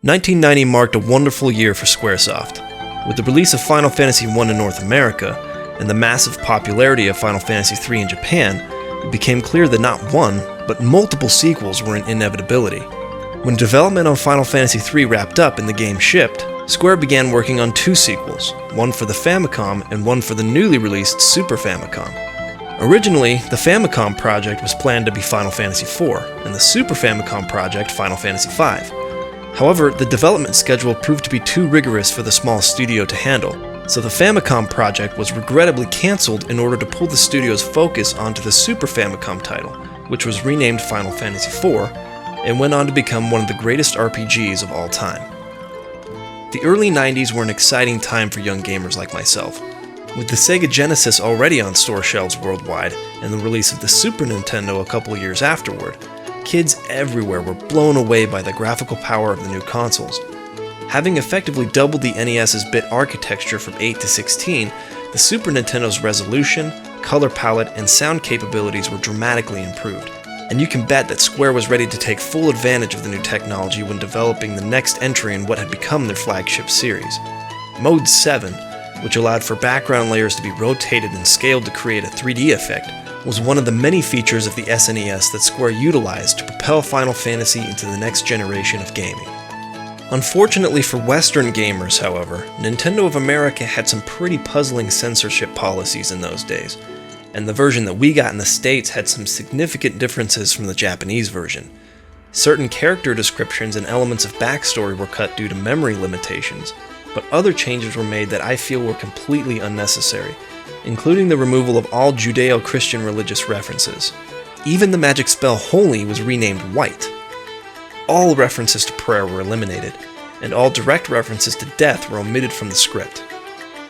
1990 marked a wonderful year for Squaresoft. With the release of Final Fantasy I in North America, and the massive popularity of Final Fantasy III in Japan, it became clear that not one, but multiple sequels were an inevitability. When development on Final Fantasy III wrapped up and the game shipped, Square began working on 2 sequels, one for the Famicom and one for the newly released Super Famicom. Originally, the Famicom project was planned to be Final Fantasy IV, and the Super Famicom project Final Fantasy V. However, the development schedule proved to be too rigorous for the small studio to handle, so the Famicom project was regrettably cancelled in order to pull the studio's focus onto the Super Famicom title, which was renamed Final Fantasy IV, and went on to become one of the greatest RPGs of all time. The early 90s were an exciting time for young gamers like myself. With the Sega Genesis already on store shelves worldwide, and the release of the Super Nintendo a couple years afterward, kids everywhere were blown away by the graphical power of the new consoles. Having effectively doubled the NES's bit architecture from 8 to 16, the Super Nintendo's resolution, color palette, and sound capabilities were dramatically improved, and you can bet that Square was ready to take full advantage of the new technology when developing the next entry in what had become their flagship series. Mode 7, which allowed for background layers to be rotated and scaled to create a 3D effect, was one of the many features of the SNES that Square utilized to propel Final Fantasy into the next generation of gaming. Unfortunately for Western gamers, however, Nintendo of America had some pretty puzzling censorship policies in those days, and the version that we got in the States had some significant differences from the Japanese version. Certain character descriptions and elements of backstory were cut due to memory limitations, but other changes were made that I feel were completely unnecessary, including the removal of all Judeo-Christian religious references. Even the magic spell Holy was renamed White. All references to prayer were eliminated, and all direct references to death were omitted from the script.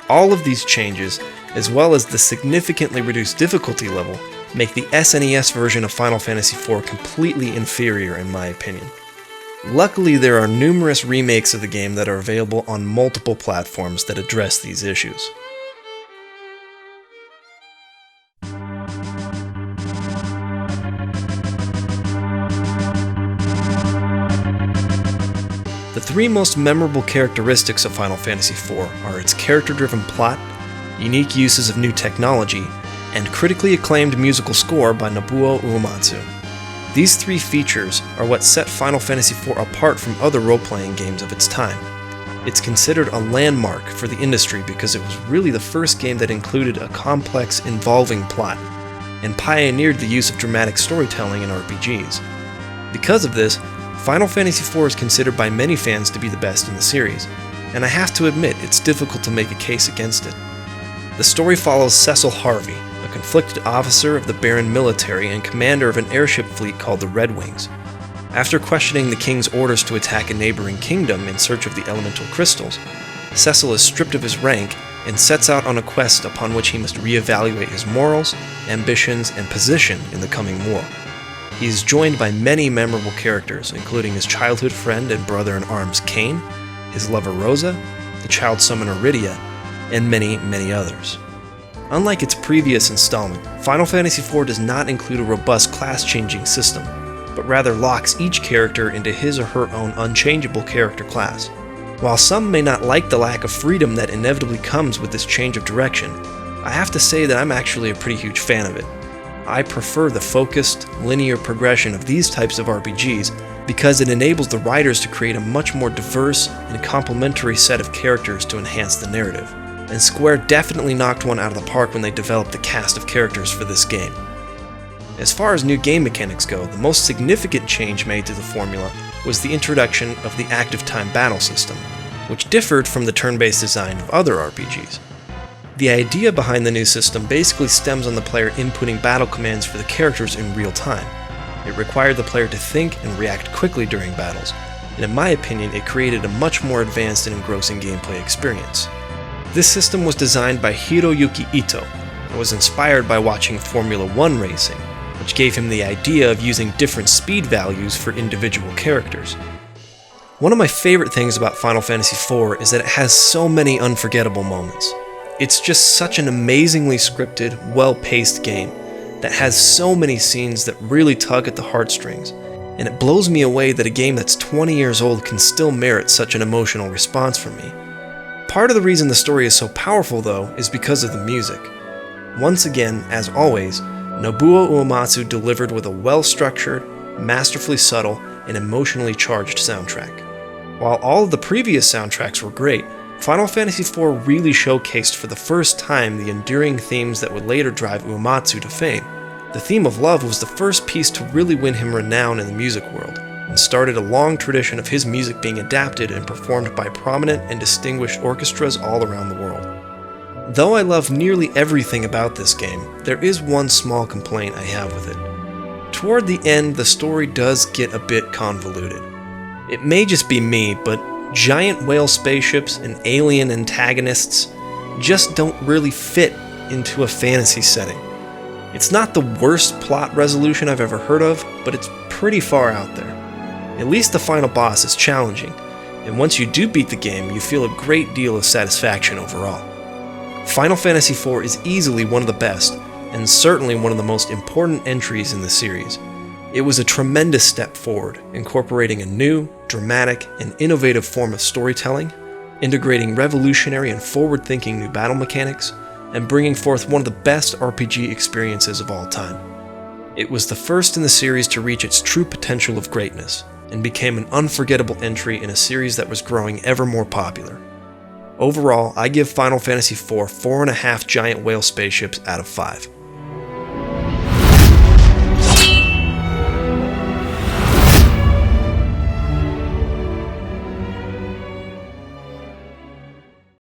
All of these changes, as well as the significantly reduced difficulty level, make the SNES version of Final Fantasy IV completely inferior in my opinion. Luckily, there are numerous remakes of the game that are available on multiple platforms that address these issues. The 3 most memorable characteristics of Final Fantasy IV are its character-driven plot, unique uses of new technology, and critically acclaimed musical score by Nobuo Uematsu. These 3 features are what set Final Fantasy IV apart from other role-playing games of its time. It's considered a landmark for the industry because it was really the first game that included a complex, involving plot, and pioneered the use of dramatic storytelling in RPGs. Because of this, Final Fantasy IV is considered by many fans to be the best in the series, and I have to admit it's difficult to make a case against it. The story follows Cecil Harvey, a conflicted officer of the Baron military and commander of an airship fleet called the Red Wings. After questioning the king's orders to attack a neighboring kingdom in search of the elemental crystals, Cecil is stripped of his rank and sets out on a quest upon which he must reevaluate his morals, ambitions, and position in the coming war. He is joined by many memorable characters, including his childhood friend and brother-in-arms Kain, his lover Rosa, the child summoner Rydia, and many, many others. Unlike its previous installment, Final Fantasy IV does not include a robust class-changing system, but rather locks each character into his or her own unchangeable character class. While some may not like the lack of freedom that inevitably comes with this change of direction, I have to say that I'm actually a pretty huge fan of it. I prefer the focused, linear progression of these types of RPGs because it enables the writers to create a much more diverse and complementary set of characters to enhance the narrative. And Square definitely knocked one out of the park when they developed the cast of characters for this game. As far as new game mechanics go, the most significant change made to the formula was the introduction of the active time battle system, which differed from the turn-based design of other RPGs. The idea behind the new system basically stems on the player inputting battle commands for the characters in real time. It required the player to think and react quickly during battles, and in my opinion it created a much more advanced and engrossing gameplay experience. This system was designed by Hiroyuki Ito, and was inspired by watching Formula 1 racing, which gave him the idea of using different speed values for individual characters. One of my favorite things about Final Fantasy IV is that it has so many unforgettable moments. It's just such an amazingly scripted, well-paced game that has so many scenes that really tug at the heartstrings, and it blows me away that a game that's 20 years old can still merit such an emotional response from me. Part of the reason the story is so powerful, though, is because of the music. Once again, as always, Nobuo Uematsu delivered with a well-structured, masterfully subtle, and emotionally charged soundtrack. While all of the previous soundtracks were great, Final Fantasy IV really showcased for the first time the enduring themes that would later drive Uematsu to fame. The theme of love was the first piece to really win him renown in the music world, and started a long tradition of his music being adapted and performed by prominent and distinguished orchestras all around the world. Though I love nearly everything about this game, there is one small complaint I have with it. Toward the end, the story does get a bit convoluted. It may just be me, but giant whale spaceships and alien antagonists just don't really fit into a fantasy setting. It's not the worst plot resolution I've ever heard of, but it's pretty far out there. At least the final boss is challenging, and once you do beat the game, you feel a great deal of satisfaction overall. Final Fantasy IV is easily one of the best, and certainly one of the most important entries in the series. It was a tremendous step forward, incorporating a new, dramatic, and innovative form of storytelling, integrating revolutionary and forward-thinking new battle mechanics, and bringing forth one of the best RPG experiences of all time. It was the first in the series to reach its true potential of greatness, and became an unforgettable entry in a series that was growing ever more popular. Overall, I give Final Fantasy IV 4.5 giant whale spaceships out of 5.